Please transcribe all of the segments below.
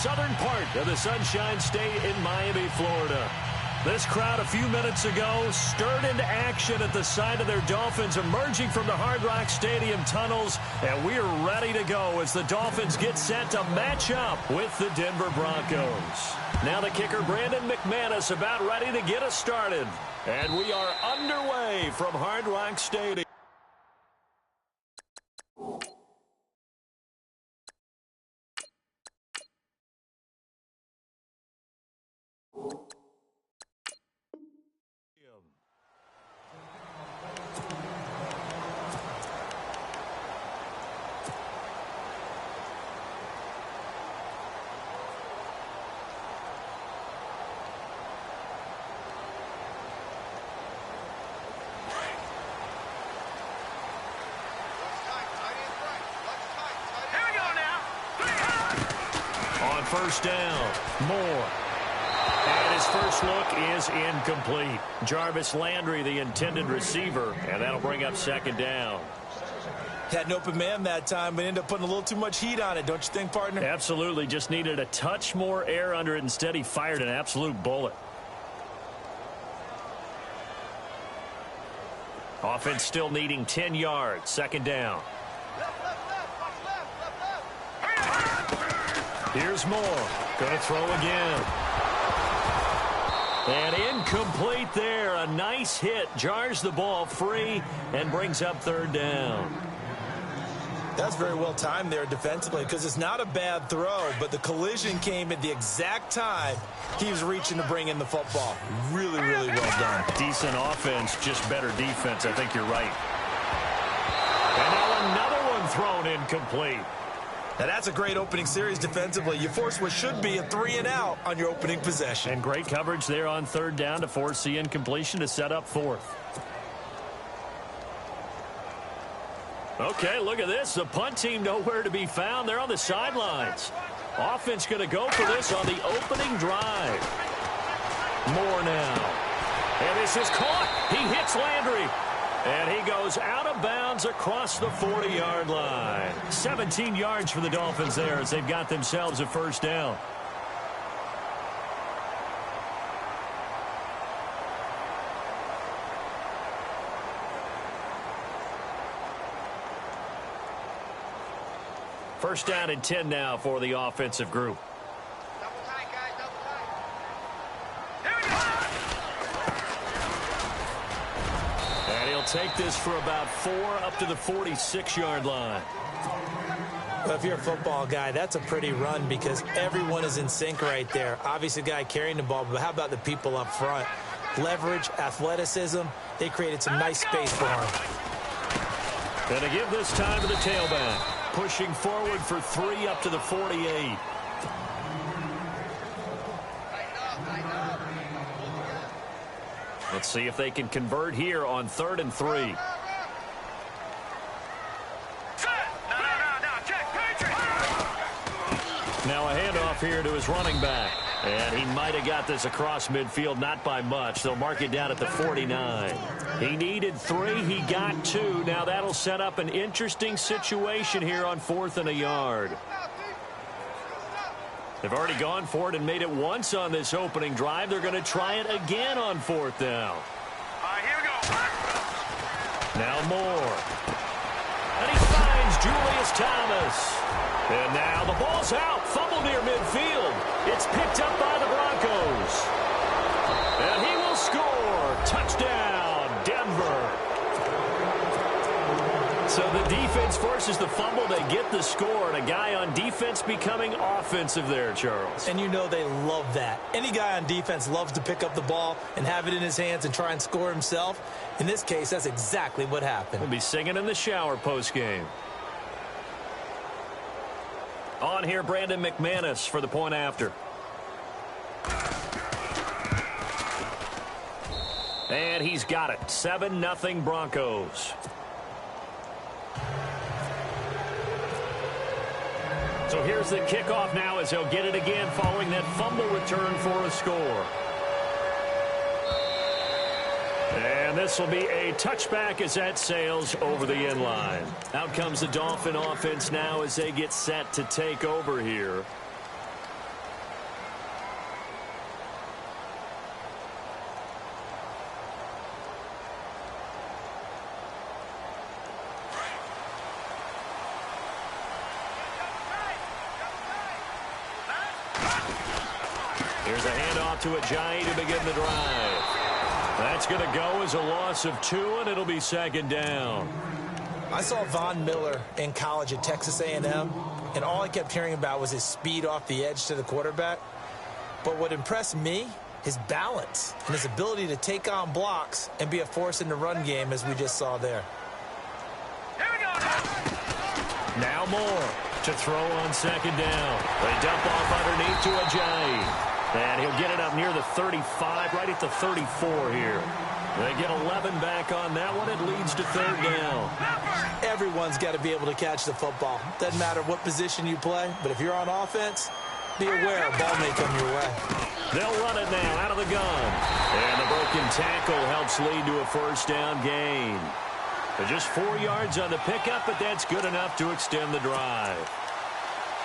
southern part of the Sunshine State in Miami, Florida. This crowd a few minutes ago stirred into action at the side of their Dolphins emerging from the Hard Rock Stadium tunnels, and we're ready to go as the Dolphins get set to match up with the Denver Broncos. Now the kicker, Brandon McManus, about ready to get us started. And we are underway from Hard Rock Stadium. First down, Moore. And his first look is incomplete. Jarvis Landry, the intended receiver, and that'll bring up second down. Had an open man that time, but ended up putting a little too much heat on it, don't you think, partner? Absolutely. Just needed a touch more air under it. Instead, he fired an absolute bullet. Offense still needing 10 yards. Second down. Here's Moore. Going to throw again. And incomplete there. A nice hit. Jars the ball free and brings up third down. That's very well timed there defensively because it's not a bad throw, but the collision came at the exact time he was reaching to bring in the football. Really, really well done. Decent offense, just better defense. I think you're right. And now another one thrown incomplete. Now, that's a great opening series defensively. You force what should be a 3-and-out on your opening possession. And great coverage there on third down to force the incompletion to set up fourth. Okay, look at this. The punt team nowhere to be found. They're on the sidelines. Offense going to go for this on the opening drive. Moore now. And this is caught. He hits Landry. And he goes out of bounds across the 40-yard line. 17 yards for the Dolphins there as they've got themselves a first down. First down and 10 now for the offensive group. Take this for about 4 up to the 46-yard line. Well, if you're a football guy, that's a pretty run because everyone is in sync right there. Obviously, the guy carrying the ball, but how about the people up front? Leverage, athleticism, they created some nice space for him. Going to give this time to the tailback. Pushing forward for 3 up to the 48. Let's see if they can convert here on 3rd and 3. Now a handoff here to his running back. And he might have got this across midfield, not by much. They'll mark it down at the 49. He needed 3. He got 2. Now that'll set up an interesting situation here on 4th and a yard. They've already gone for it and made it once on this opening drive. They're going to try it again on 4th down. Here we go. Now Moore. And he finds Julius Thomas. And now the ball's out. Fumble near midfield. It's picked up by the Broncos. And he will score. Touchdown, Denver. So the defense forces the fumble. They get the score. And a guy on defense becoming offensive there, Charles. And you know they love that. Any guy on defense loves to pick up the ball and have it in his hands and try and score himself. In this case, that's exactly what happened. We'll be singing in the shower postgame. On here, Brandon McManus for the point after. And he's got it. 7-0 Broncos. So here's the kickoff now as they'll get it again following that fumble return for a score. And this will be a touchback as that sails over the end line. Out comes the Dolphin offense now as they get set to take over here. Here's a handoff to Ajayi to begin the drive. That's going to go as a loss of 2, and it'll be second down. I saw Von Miller in college at Texas A&M, and all I kept hearing about was his speed off the edge to the quarterback. But what impressed me, his balance and his ability to take on blocks and be a force in the run game, as we just saw there. Here we go. Now Moore to throw on second down. They dump off underneath to Ajayi. And he'll get it up near the 35, right at the 34 here. They get 11 back on that one. It leads to third down. Everyone's got to be able to catch the football. Doesn't matter what position you play, but if you're on offense, be aware a ball may come your way. They'll run it now out of the gun. And the broken tackle helps lead to a first down gain. But just 4 yards on the pickup, but that's good enough to extend the drive.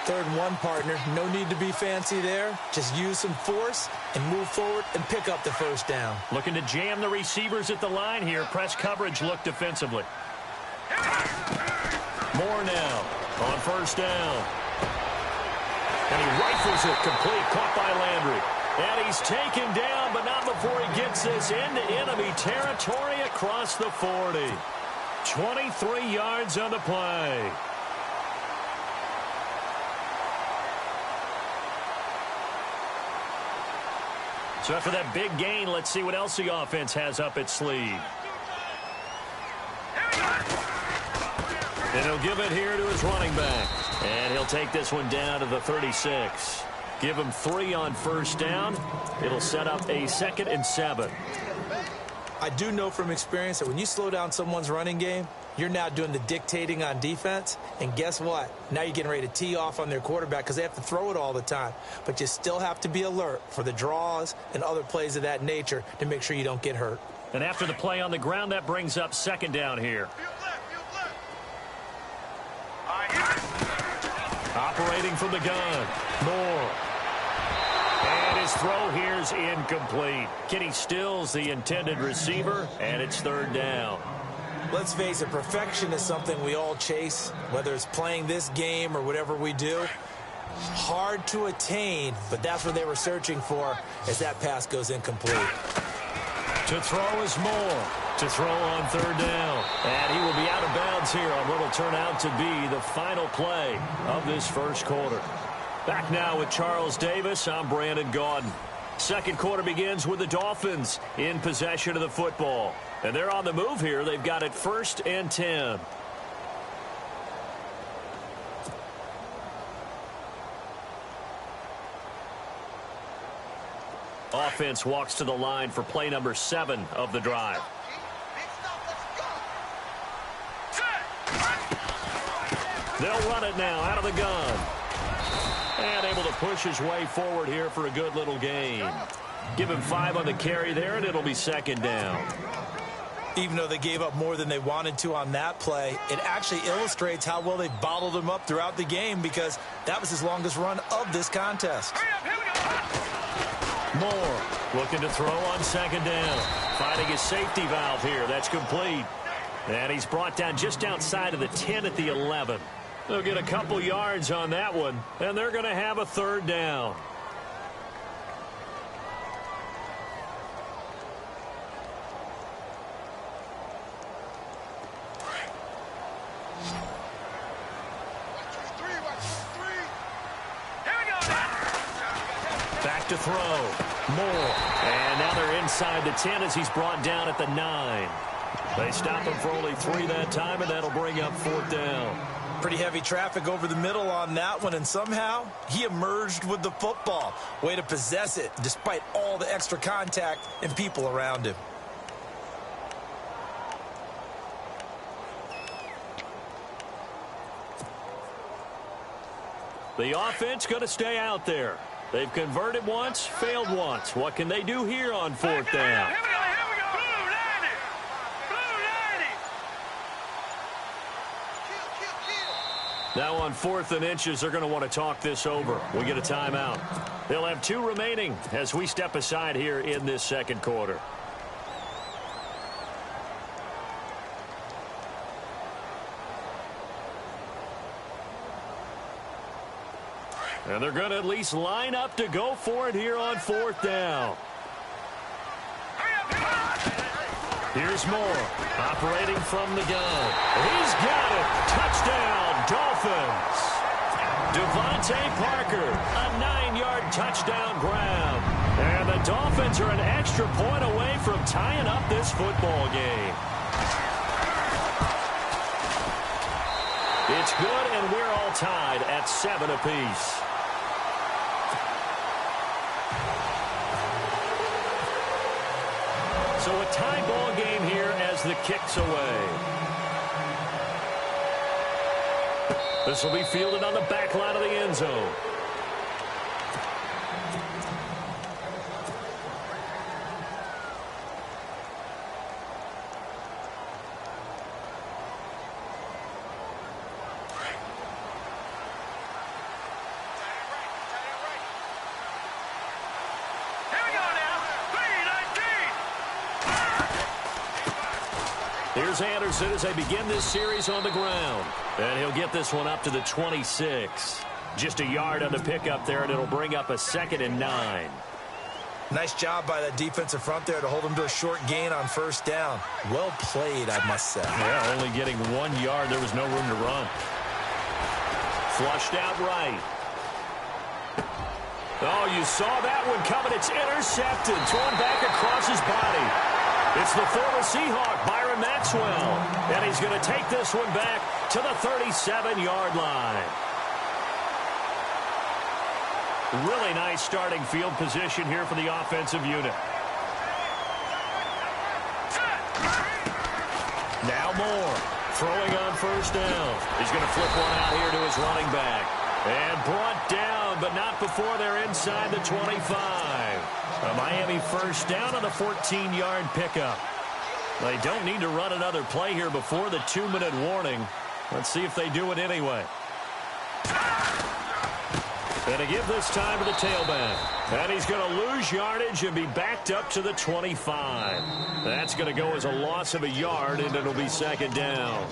3rd and 1, partner. No need to be fancy there. Just use some force and move forward and pick up the first down. Looking to jam the receivers at the line here. Press coverage look defensively. More now on first down. And he rifles it complete. Caught by Landry. And he's taken down, but not before he gets this into enemy territory across the 40. 23 yards on the play. So after that big gain, let's see what else the offense has up its sleeve. And he'll give it here to his running back. And he'll take this one down to the 36. Give him 3 on first down. It'll set up a 2nd and 7. I do know from experience that when you slow down someone's running game, you're now doing the dictating on defense. And guess what? Now you're getting ready to tee off on their quarterback because they have to throw it all the time. But you still have to be alert for the draws and other plays of that nature to make sure you don't get hurt. And after the play on the ground, that brings up 2nd down here. Operating from the gun. Moore. And his throw here's incomplete. Kenny Stills the intended receiver, and it's 3rd down. Let's face it, perfection is something we all chase, whether it's playing this game or whatever we do. Hard to attain, but that's what they were searching for as that pass goes incomplete. To throw is Moore. To throw on 3rd down. And he will be out of bounds here on what will turn out to be the final play of this first quarter. Back now with Charles Davis. I'm Brandon Gaudin. Second quarter begins with the Dolphins in possession of the football. And they're on the move here. They've got it 1st and 10. Offense walks to the line for play number 7 of the drive. They'll run it now out of the gun. And able to push his way forward here for a good little gain. Give him 5 on the carry there, and it'll be 2nd down. Even though they gave up more than they wanted to on that play, it actually illustrates how well they bottled him up throughout the game because that was his longest run of this contest. Moore looking to throw on 2nd down. Finding his safety valve here. That's complete. And he's brought down just outside of the 10 at the 11. They'll get a couple yards on that one, and they're going to have a 3rd down. Back to throw. Moore. And now they're inside the 10 as he's brought down at the 9. They stop him for only 3 that time, and that'll bring up 4th down. Pretty heavy traffic over the middle on that one, and somehow he emerged with the football. Way to possess it, despite all the extra contact and people around him. The offense going to stay out there. They've converted once, failed once. What can they do here on 4th down? Now on 4th and inches, they're going to want to talk this over. We get a timeout. They'll have 2 remaining as we step aside here in this second quarter. And they're going to at least line up to go for it here on 4th down. Here's Moore, operating from the gun. He's got it. Touchdown, Dolphins. Devontae Parker, a 9-yard touchdown grab. And the Dolphins are an extra point away from tying up this football game. It's good, and we're all tied at 7 apiece. So a tie ball game here as the kick's away. This will be fielded on the back line of the end zone. Here's Anderson as they begin this series on the ground. And he'll get this one up to the 26. Just a yard on the pickup there, and it'll bring up a 2nd and 9. Nice job by the defensive front there to hold him to a short gain on 1st down. Well played, I must say. Yeah, only getting 1 yard. There was no room to run. Flushed out right. Oh, you saw that one coming. It's intercepted. Thrown back across his body. It's the former Seahawk, Byron Maxwell. And he's going to take this one back to the 37-yard line. Really nice starting field position here for the offensive unit. Now Moore, throwing on 1st down. He's going to flip one out here to his running back. And brought down, but not before they're inside the 25. A Miami 1st down on the 14-yard pickup. They don't need to run another play here before the 2-minute warning. Let's see if they do it anyway. And to give this time to the tailback. And he's going to lose yardage and be backed up to the 25. That's going to go as a loss of a yard, and it'll be 2nd down.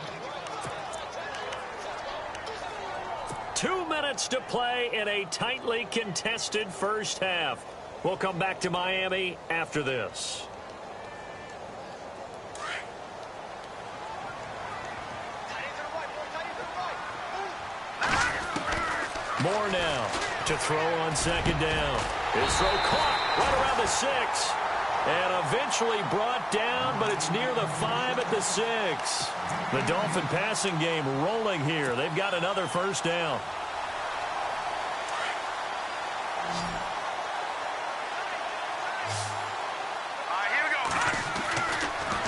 2 minutes to play in a tightly contested first half. We'll come back to Miami after this. Moore now to throw on 2nd down. His throw caught right around the 6. And eventually brought down, but it's near the 5 at the 6. The Dolphin passing game rolling here. They've got another 1st down.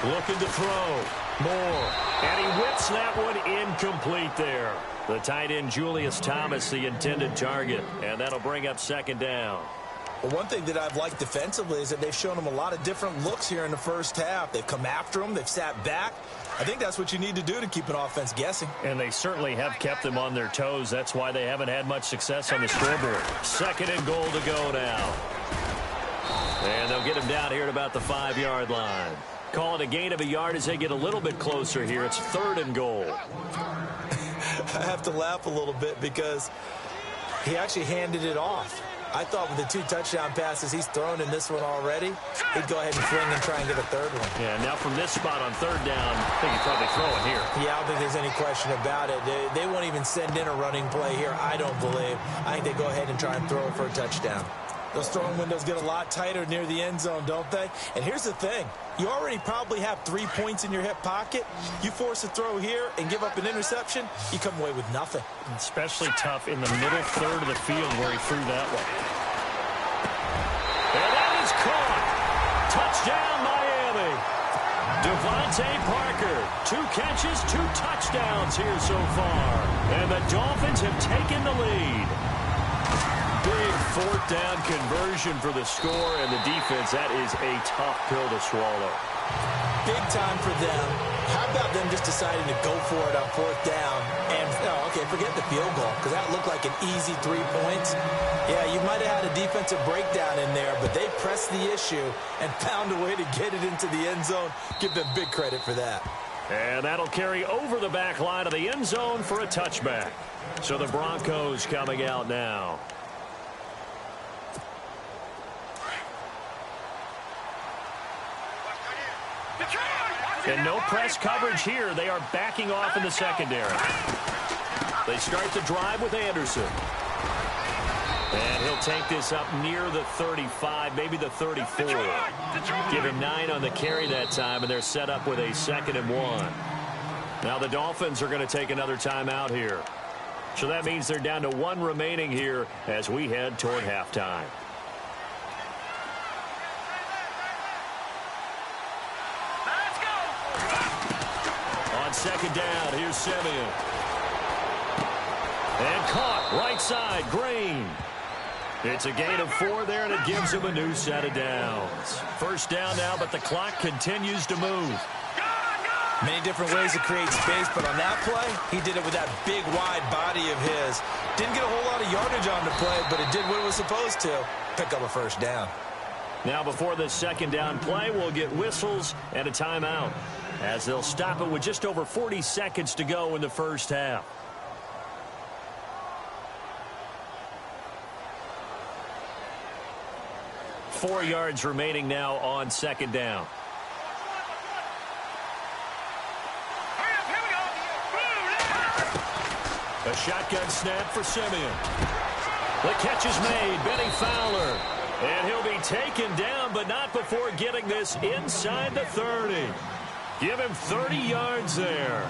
Looking to throw. Moore. And he whips that one incomplete there. The tight end, Julius Thomas, the intended target. And that'll bring up 2nd down. Well, one thing that I've liked defensively is that they've shown him a lot of different looks here in the first half. They've come after him. They've sat back. I think that's what you need to do to keep an offense guessing. And they certainly have kept them on their toes. That's why they haven't had much success on the scoreboard. 2nd and goal to go now. And they'll get him down here at about the 5-yard line. Call it a gain of a yard as they get a little bit closer here. It's 3rd and goal. I have to laugh a little bit because he actually handed it off. I thought with the 2 touchdown passes he's thrown in this one already, he'd go ahead and fling and try and get a 3rd one. Yeah, now from this spot on 3rd down, I think he'd probably throw it here. Yeah, I don't think there's any question about it. They won't even send in a running play here, I don't believe. I think they go ahead and try and throw it for a touchdown. Those throwing windows get a lot tighter near the end zone, don't they? And here's the thing. You already probably have 3 points in your hip pocket. You force a throw here and give up an interception, you come away with nothing. Especially tough in the middle third of the field where he threw that one. And that is caught. Touchdown, Miami. Devontae Parker, 2 catches, 2 touchdowns here so far. And the Dolphins have taken the lead. Big 4th down conversion for the score, and the defense, that is a tough pill to swallow. Big time for them. How about them just deciding to go for it on 4th down? And, okay, forget the field goal, because that looked like an easy 3 points. Yeah, you might have had a defensive breakdown in there, but they pressed the issue and found a way to get it into the end zone. Give them big credit for that. And that'll carry over the back line of the end zone for a touchback. So the Broncos coming out now. And no press coverage here. They are backing off in the secondary. They start the drive with Anderson. And he'll take this up near the 35, maybe the 34. Give him 9 on the carry that time, and they're set up with a 2nd and 1. Now the Dolphins are going to take another timeout here. So that means they're down to 1 remaining here as we head toward halftime. Let's go. On 2nd down, here's Simeon. And caught right side, Green. It's a gain of 4 there, and it gives him a new set of downs. 1st down now, but the clock continues to move. Many different ways to create space, but on that play, he did it with that big, wide body of his. Didn't get a whole lot of yardage on the play, but it did what it was supposed to. Pick up a 1st down. Now before this 2nd down play, we'll get whistles and a timeout, as they'll stop it with just over 40 seconds to go in the 1st half. Four yards remaining now on 2nd down. A shotgun snap for Simeon. The catch is made. Benny Fowler. And he'll be taken down, but not before getting this inside the 30. Give him 30 yards there.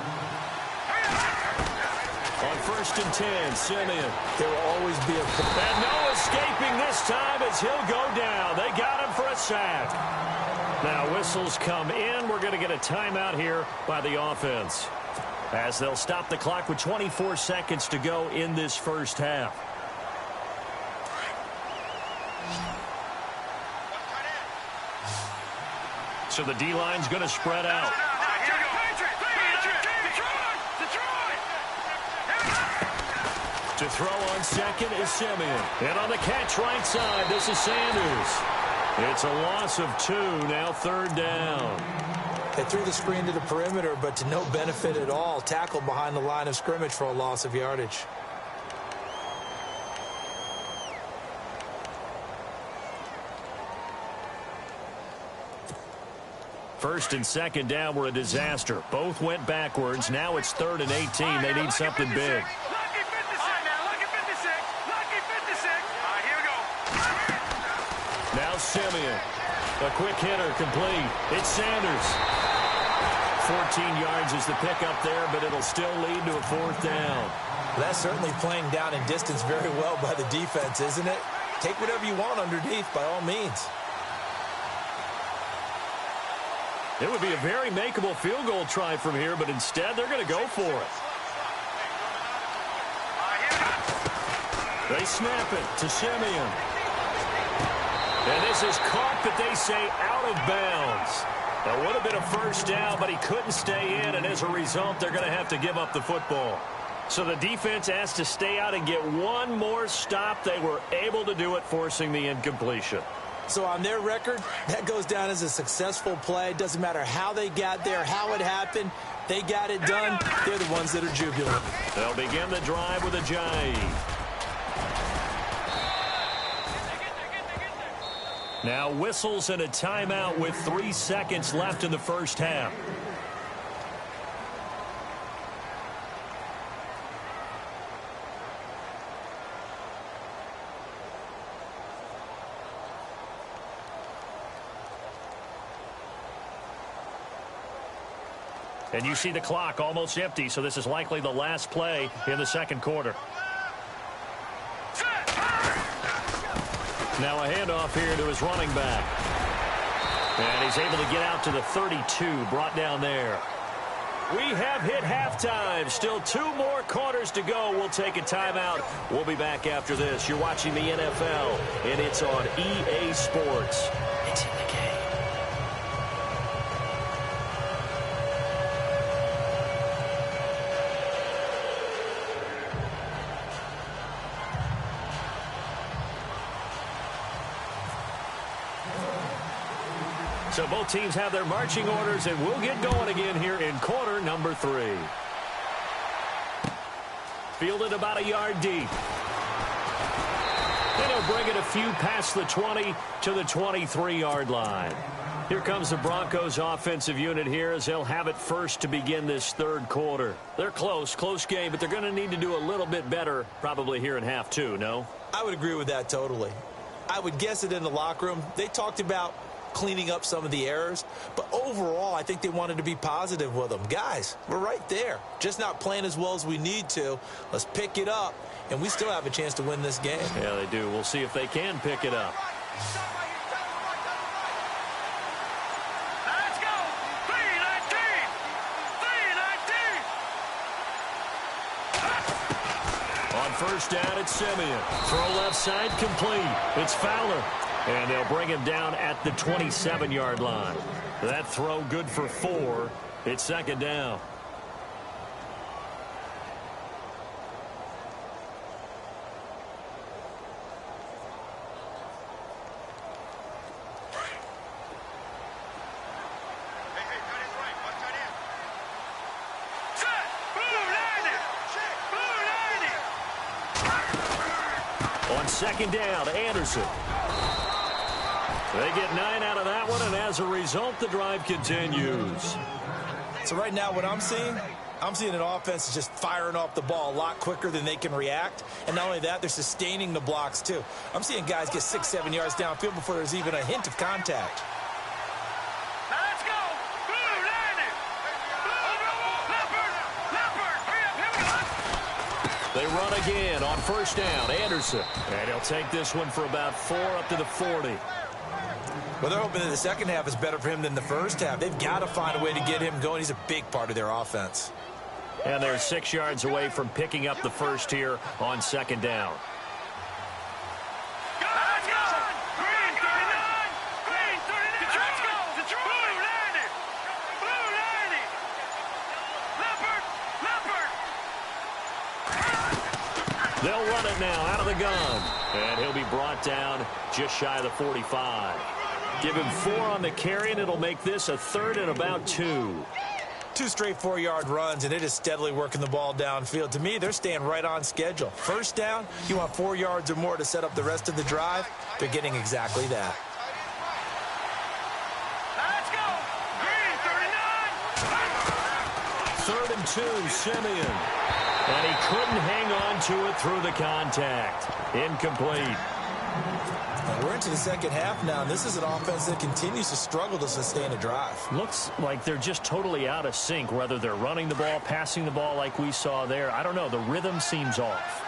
On 1st and 10, Simeon. There will always be a... And no escaping this time as he'll go down. They got him for a sack. Now whistles come in. We're going to get a timeout here by the offense, as they'll stop the clock with 24 seconds to go in this 1st half. So the D-line's going to spread out. To throw on 2nd is Simeon. And on the catch right side, this is Sanders. It's a loss of 2, now 3rd down. They threw the screen to the perimeter, but to no benefit at all. Tackled behind the line of scrimmage for a loss of yardage. First and 2nd down were a disaster. Both went backwards. Now it's 3rd and 18. They need something big. Now Simeon. A quick hitter complete. It's Sanders. 14 yards is the pickup there, but it'll still lead to a 4th down. That's certainly playing down in distance very well by the defense, isn't it? Take whatever you want underneath by all means. It would be a very makeable field goal try from here, but instead they're going to go for it. They snap it to Simeon. And this is caught, but they say out of bounds. That would have been a 1st down, but he couldn't stay in, and as a result, they're going to have to give up the football. So the defense asked to stay out and get one more stop. They were able to do it, forcing the incompletion. So on their record, that goes down as a successful play. Doesn't matter how they got there, how it happened. They got it done. They're the ones that are jubilant. They'll begin the drive with a Jay. Now whistles and a timeout with 3 seconds left in the 1st half. And you see the clock almost empty, so this is likely the last play in the 2nd quarter. Now a handoff here to his running back. And he's able to get out to the 32, brought down there. We have hit halftime. Still 2 more quarters to go. We'll take a timeout. We'll be back after this. You're watching the NFL, and it's on EA Sports. It's in the game. So both teams have their marching orders, and we'll get going again here in quarter number 3. Fielded about a yard deep. And he'll bring it a few past the 20 to the 23-yard line. Here comes the Broncos offensive unit here as they'll have it first to begin this third quarter. They're close game, but they're going to need to do a little bit better probably here in half two, no? I would agree with that totally. I would guess it in the locker room. They talked about cleaning up some of the errors, but overall, I think they wanted to be positive with them. Guys, we're right there. Just not playing as well as we need to. Let's pick it up, and we still have a chance to win this game. Yeah, they do. We'll see if they can pick it up. Let's go! 3-19! 3-19! On first down, it's Simeon. Throw left side, complete. It's Fowler. And they'll bring him down at the 27-yard line. That throw good for 4. It's second down. On second down, Anderson. They get 9 out of that one, and as a result, the drive continues. So right now what I'm seeing an offense is just firing off the ball a lot quicker than they can react. And not only that, they're sustaining the blocks too. I'm seeing guys get 6-7 yards downfield before there's even a hint of contact. Let's go! 2-90! Leopard! They run again on first down, Anderson. And he'll take this one for about 4 up to the 40. Well, they're hoping that the second half is better for him than the first half. They've got to find a way to get him going. He's a big part of their offense. And they're 6 yards away from picking up the first here on second down. Let's go! Green 39! Green 39! Let's go! Blue 90! Blue 90! Leopard! Leopard! They'll run it now out of the gun. And he'll be brought down just shy of the 45. Give him 4 on the carry, and it'll make this a third and about 2. 2 straight 4-yard runs, and it is steadily working the ball downfield. To me, they're staying right on schedule. First down, you want 4 yards or more to set up the rest of the drive. They're getting exactly that. Let's go! Green 39! 3rd and 2, Simeon. And he couldn't hang on to it through the contact. Incomplete. And we're into the second half now, and this is an offense that continues to struggle to sustain a drive. Looks like they're just totally out of sync, whether they're running the ball, passing the ball like we saw there. I don't know. The rhythm seems off.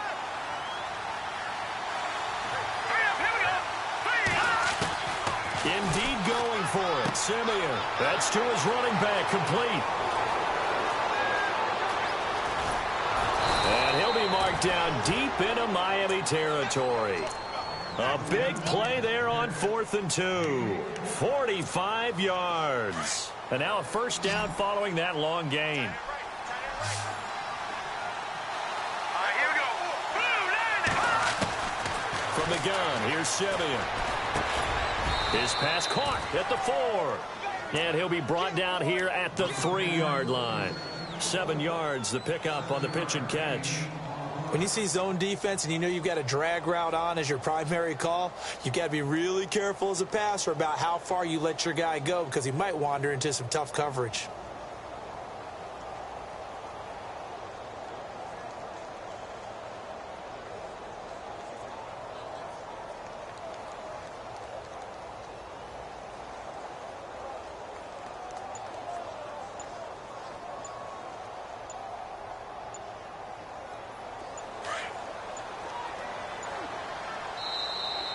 Indeed going for it. Simeon. That's to his running back, complete. And he'll be marked down deep into Miami territory. A big play there on 4th and 2. 45 yards. And now a first down following that long gain. Here we go. Blue 90! From the gun, here's Simeon. His pass caught at the 4. And he'll be brought down here at the 3-yard line. 7 yards, the pickup on the pitch and catch. When you see zone defense and you know you've got a drag route on as your primary call, you've got to be really careful as a passer about how far you let your guy go because he might wander into some tough coverage.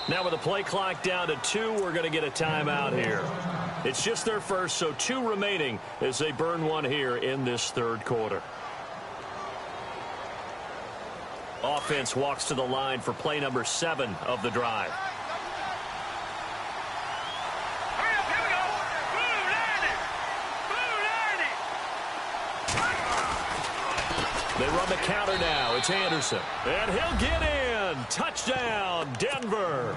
Now with the play clock down to 2, we're going to get a timeout here. It's just their first, so 2 remaining as they burn one here in this third quarter. Offense walks to the line for play number 7 of the drive. Hurry up, here we go. Blue 90! Blue 90! They run the counter now. It's Anderson. And he'll get in. Touchdown, Denver.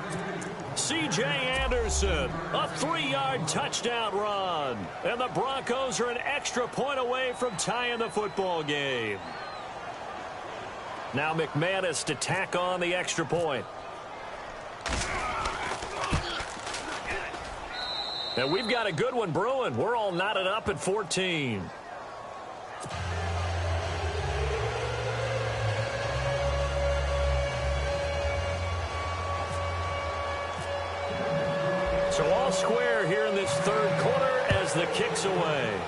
C.J. Anderson, a 3-yard touchdown run. And the Broncos are an extra point away from tying the football game. Now McManus to tack on the extra point. And we've got a good one brewing. We're all knotted up at 14. So all square here in this third quarter as the kick's away.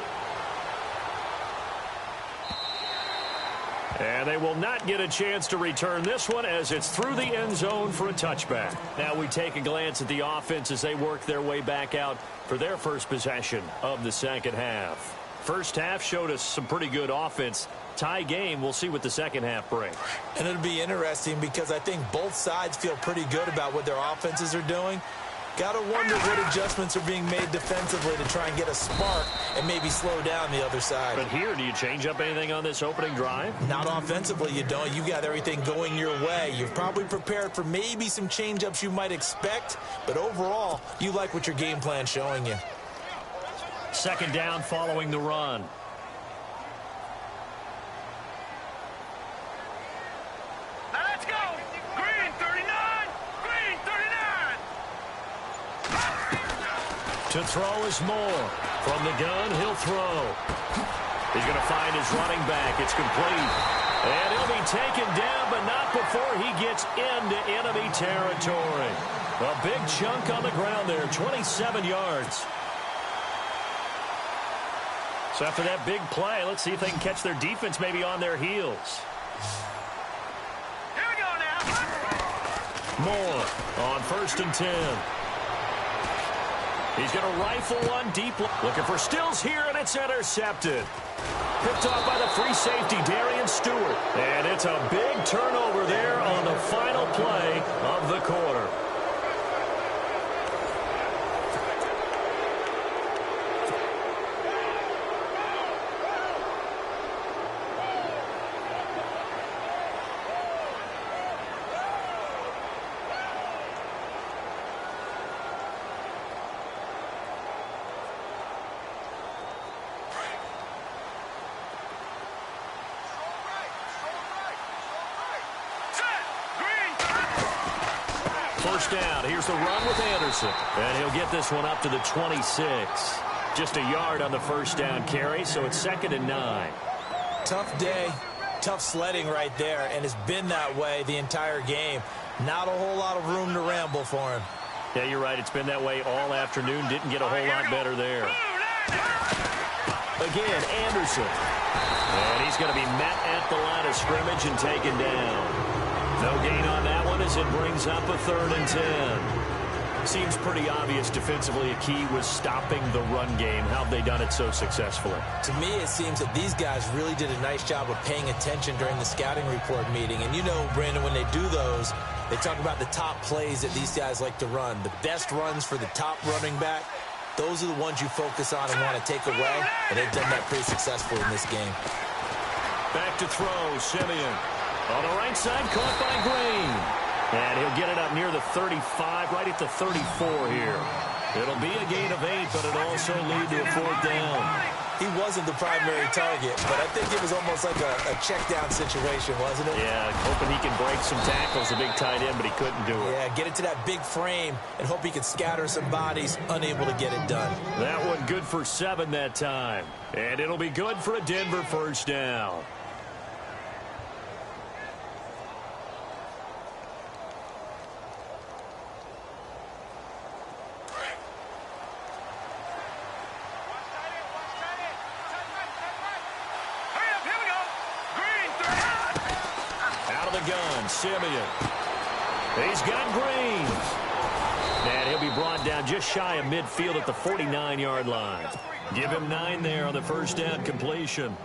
And they will not get a chance to return this one as it's through the end zone for a touchback. Now we take a glance at the offense as they work their way back out for their first possession of the second half. First half showed us some pretty good offense. Tie game, we'll see what the second half brings. And it'll be interesting because I think both sides feel pretty good about what their offenses are doing. Got to wonder what adjustments are being made defensively to try and get a spark and maybe slow down the other side. But here, do you change up anything on this opening drive? Not offensively, you don't. You got everything going your way. You've probably prepared for maybe some change-ups you might expect, but overall, you like what your game plan's showing you. Second down following the run. Now let's go. Green 39. Green 39. To throw is Moore. From the gun, he'll throw. He's going to find his running back. It's complete. And he'll be taken down, but not before he gets into enemy territory. A big chunk on the ground there, 27 yards. So after that big play, let's see if they can catch their defense maybe on their heels. Here we go now. Moore on 1st and 10. He's going to rifle one deep. Looking for Stills here, and it's intercepted. Picked off by the free safety, Darian Stewart. And it's a big turnover there on the final play of the quarter. First down. Here's the run with Anderson. And he'll get this one up to the 26. Just a yard on the first down carry, so it's 2nd and 9. Tough day, tough sledding right there, and it's been that way the entire game. Not a whole lot of room to ramble for him. Yeah, you're right. It's been that way all afternoon. Didn't get a whole lot better there. Again, Anderson. And he's going to be met at the line of scrimmage and taken down. No gain on that one as it brings up a 3rd and 10. Seems pretty obvious defensively a key was stopping the run game. How have they done it so successfully? To me, it seems that these guys really did a nice job of paying attention during the scouting report meeting. And you know, Brandon, when they do those, they talk about the top plays that these guys like to run. The best runs for the top running back, those are the ones you focus on and want to take away. And they've done that pretty successfully in this game. Back to throw, Simeon. On the right side, caught by Green. And he'll get it up near the 35, right at the 34 here. It'll be a gain of 8, but it'll also lead to a 4th down. He wasn't the primary target, but I think it was almost like a check down situation, wasn't it? Yeah, hoping he can break some tackles, a big tight end, but he couldn't do it. Yeah, get it to that big frame and hope he can scatter some bodies, unable to get it done. That one good for 7 that time. And it'll be good for a Denver first down. Simeon. He's got Green. And he'll be brought down just shy of midfield at the 49-yard line. Give him 9 there on the first down completion.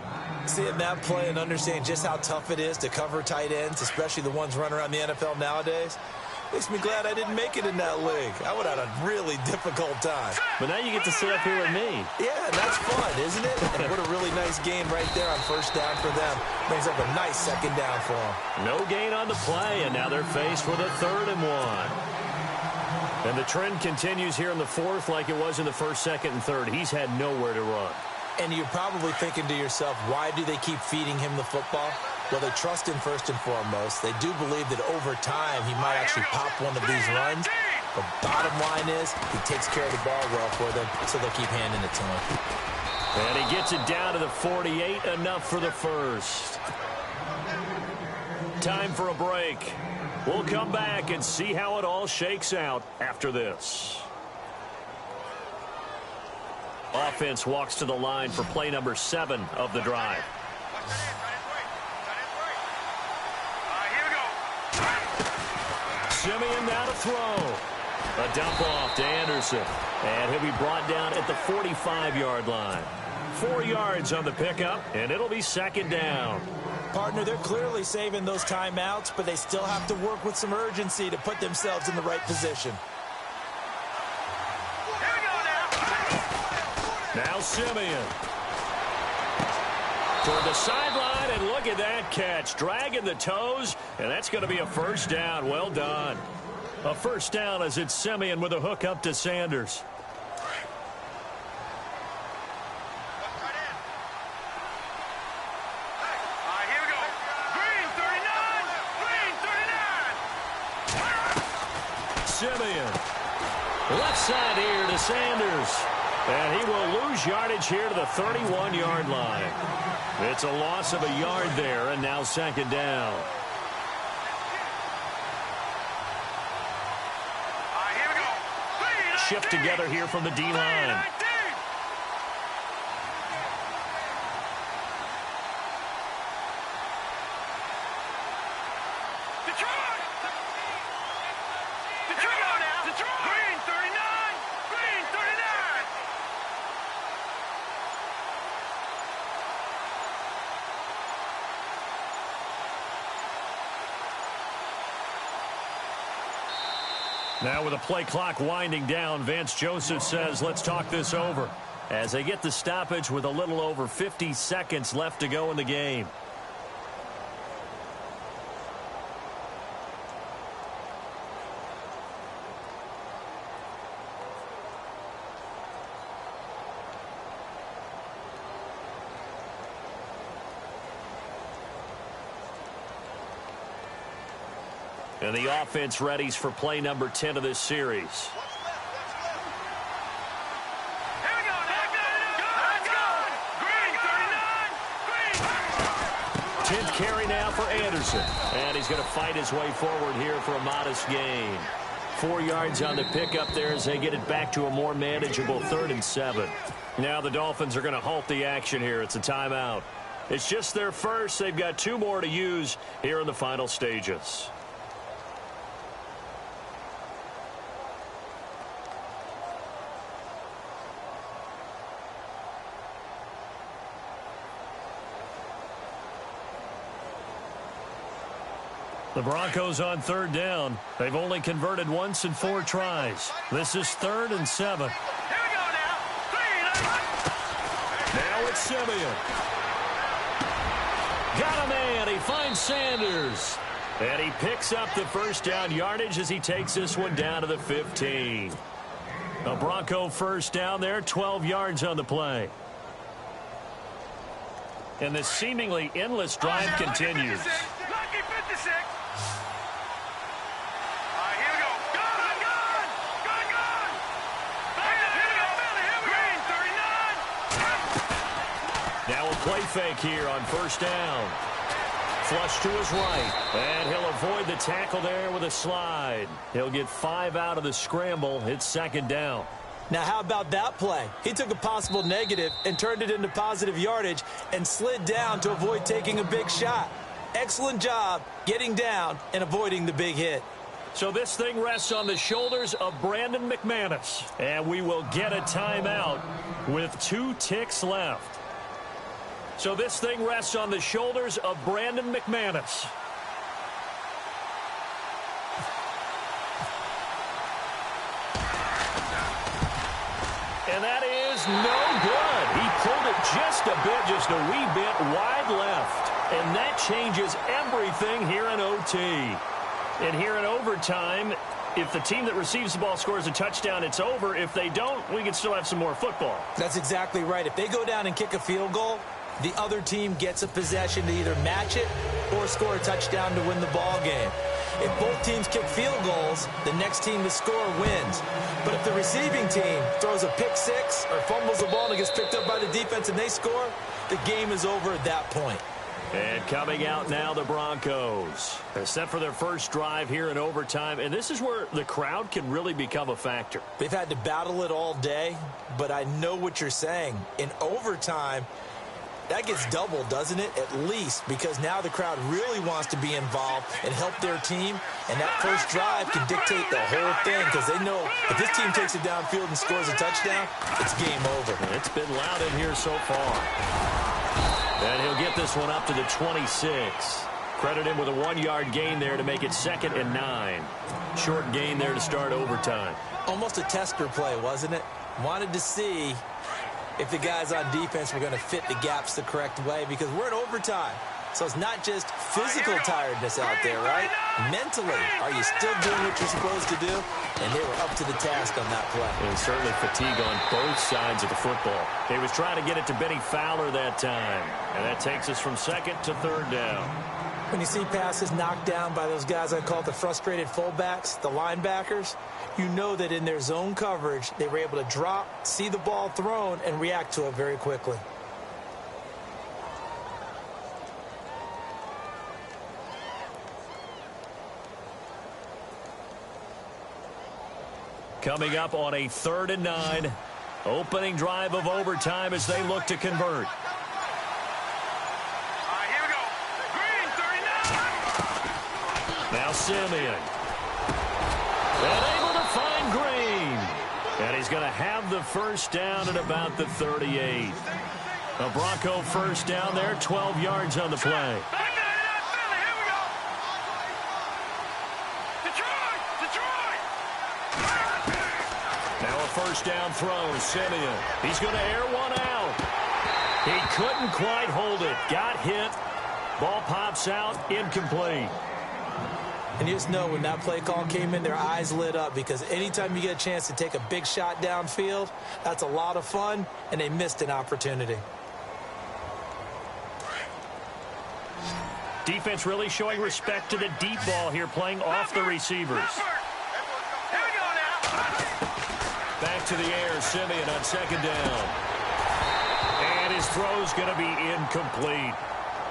Seeing that play and understanding just how tough it is to cover tight ends, especially the ones running around the NFL nowadays, makes me glad I didn't make it in that league. I would have had a really difficult time. But now you get to sit up here with me. Yeah, and that's fun, isn't it? And what a really nice game right there on first down for them. Brings up a nice second down for them. No gain on the play, and now they're faced with a 3rd and 1. And the trend continues here in the 4th like it was in the 1st, 2nd, and 3rd. He's had nowhere to run. And you're probably thinking to yourself, why do they keep feeding him the football? Well, they trust him first and foremost. They do believe that over time he might actually pop one of these runs. The bottom line is he takes care of the ball well for them, so they'll keep handing it to him. And he gets it down to the 48, enough for the first. Time for a break. We'll come back and see how it all shakes out after this. Offense walks to the line for play number 7 of the drive. Simeon now to throw. A dump off to Anderson. And he'll be brought down at the 45-yard line. 4 yards on the pickup, and it'll be second down. Partner, they're clearly saving those timeouts, but they still have to work with some urgency to put themselves in the right position. Now Simeon. Toward the sideline, and look at that catch. Dragging the toes, and that's going to be a first down. Well done. A first down as it's Simeon with a hook up to Sanders. Simeon. Left side here to Sanders. And he will lose yardage here to the 31-yard line. It's a loss of a yard there, and now second down. Here we go. Shift together here from the D-line. Now with the play clock winding down, Vance Joseph says, let's talk this over, as they get the stoppage with a little over 50 seconds left to go in the game. And the offense readies for play number 10 of this series. 10th carry now for Anderson. And he's going to fight his way forward here for a modest gain. 4 yards on the pickup there as they get it back to a more manageable 3rd and 7. Now the Dolphins are going to halt the action here. It's a timeout. It's just their first. They've got 2 more to use here in the final stages. The Broncos on 3rd down. They've only converted once in 4 tries. This is 3rd and 7. Now it's Simeon. Got a man. He finds Sanders. And he picks up the first down yardage as he takes this one down to the 15. A Bronco first down there, 12 yards on the play. And this seemingly endless drive continues. Now a play fake here on first down. Flush to his right. And he'll avoid the tackle there with a slide. He'll get 5 out of the scramble. It's second down. Now, how about that play? He took a possible negative and turned it into positive yardage and slid down to avoid taking a big shot. Excellent job getting down and avoiding the big hit. So this thing rests on the shoulders of Brandon McManus. And we will get a timeout with 2 ticks left. So this thing rests on the shoulders of Brandon McManus. And that is no good. He pulled it just a wee bit wide left. And that changes everything here in OT. And here in overtime, if the team that receives the ball scores a touchdown, it's over. If they don't, we can still have some more football. That's exactly right. If they go down and kick a field goal, the other team gets a possession to either match it or score a touchdown to win the ball game. If both teams kick field goals, the next team to score wins. But if the receiving team throws a pick six or fumbles the ball and it gets picked up by the defense and they score, the game is over at that point. And coming out now, the Broncos. They're set for their first drive here in overtime, and this is where the crowd can really become a factor. They've had to battle it all day, but I know what you're saying. In overtime, that gets doubled, doesn't it? At least, because now the crowd really wants to be involved and help their team, and that first drive can dictate the whole thing because they know if this team takes it downfield and scores a touchdown, it's game over. And it's been loud in here so far. And he'll get this one up to the 26. Credit him with a 1-yard gain there to make it 2nd and 9. Short gain there to start overtime. Almost a tester play, wasn't it? Wanted to see if the guys on defense were going to fit the gaps the correct way because we're in overtime. So it's not just physical tiredness out there, right? Mentally, are you still doing what you're supposed to do? And they were up to the task on that play. And certainly fatigue on both sides of the football. He was trying to get it to Benny Fowler that time. And that takes us from 2nd to 3rd down. When you see passes knocked down by those guys I call the frustrated fullbacks, the linebackers, you know that in their zone coverage, they were able to drop, see the ball thrown, and react to it very quickly. Coming up on a 3rd and 9. Opening drive of overtime as they look to convert. Here we go. Green, 39. Now Simeon. And able to find Green. And he's going to have the first down at about the 38. A Bronco first down there, 12 yards on the play. Back to Philly. Here we go. Detroit. Now a first down throw, Simeon. He's going to air one out. He couldn't quite hold it. Got hit. Ball pops out, incomplete. And you just know when that play call came in, their eyes lit up because anytime you get a chance to take a big shot downfield, that's a lot of fun, and they missed an opportunity. Defense really showing respect to the deep ball here, playing off the receivers. Here we go now. Back to the air, Simeon on 2nd down. And his throw's going to be incomplete.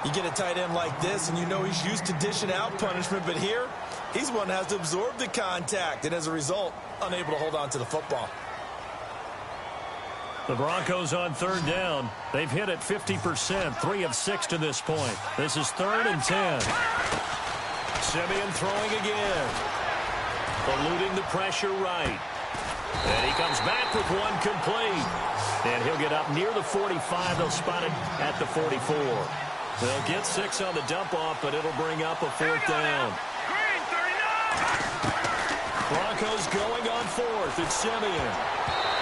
You get a tight end like this, and you know he's used to dishing out punishment, but here, he's one that has to absorb the contact, and as a result, unable to hold on to the football. The Broncos on 3rd down. They've hit it 50%, 3 of 6 to this point. This is 3rd and 10. Simeon throwing again. Eluding the pressure right. And he comes back with one complete. And he'll get up near the 45. They'll spot it at the 44. They'll get 6 on the dump-off, but it'll bring up a 4th down. Green, 39. Broncos going on 4th. It's Simeon.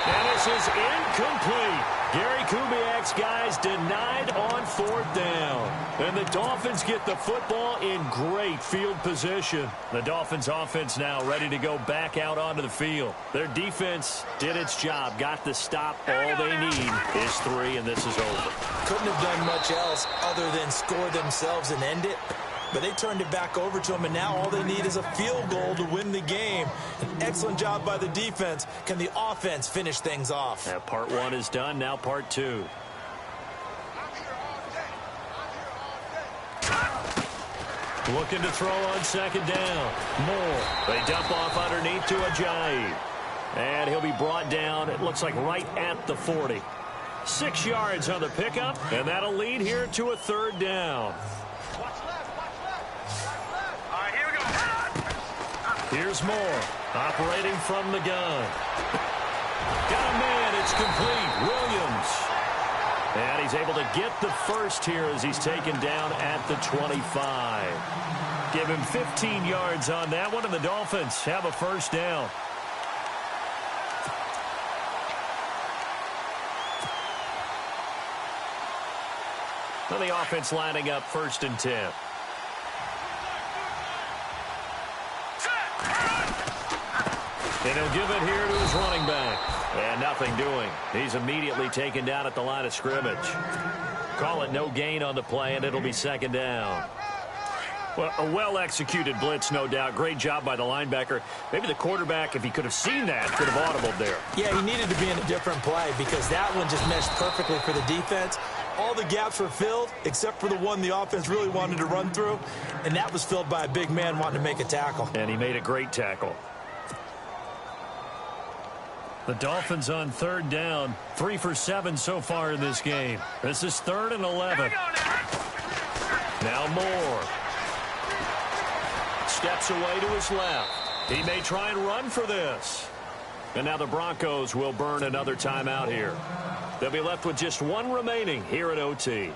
And this is incomplete. Gary Kubiak's guys denied on 4th down. And the Dolphins get the football in great field position. The Dolphins offense now ready to go back out onto the field. Their defense did its job, got the stop. All they need is 3, and this is over. Couldn't have done much else other than score themselves and end it. But they turned it back over to them, and now all they need is a field goal to win the game. An excellent job by the defense. Can the offense finish things off? Now part 1 is done. Now part 2. Looking to throw on 2nd down. Moore. They dump off underneath to Ajayi. And he'll be brought down, it looks like right at the 40. 6 yards on the pickup, and that'll lead here to a 3rd down. Here's Moore, operating from the gun. Got a man, it's complete. Williams. And he's able to get the first here as he's taken down at the 25. Give him 15 yards on that one, and the Dolphins have a first down. Now the offense lining up 1st and 10. And he'll give it here to his running back. And nothing doing. He's immediately taken down at the line of scrimmage. Call it no gain on the play, and it'll be 2nd down. Well, a well-executed blitz, no doubt. Great job by the linebacker. Maybe the quarterback, if he could have seen that, could have audibled there. Yeah, he needed to be in a different play because that one just meshed perfectly for the defense. All the gaps were filled except for the one the offense really wanted to run through, and that was filled by a big man wanting to make a tackle. And he made a great tackle. The Dolphins on third down, 3 for 7 so far in this game. This is 3rd and 11. Now Moore. Steps away to his left. He may try and run for this. And now the Broncos will burn another timeout here. They'll be left with just 1 remaining here at OT.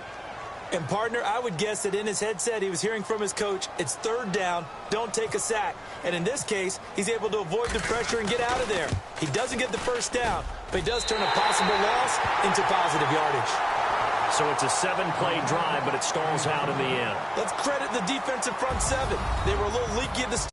And, partner, I would guess that in his headset he was hearing from his coach, it's 3rd down, don't take a sack. And in this case, he's able to avoid the pressure and get out of there. He doesn't get the first down, but he does turn a possible loss into positive yardage. So it's a 7-play drive, but it stalls out in the end. Let's credit the defensive front 7. They were a little leaky at the start.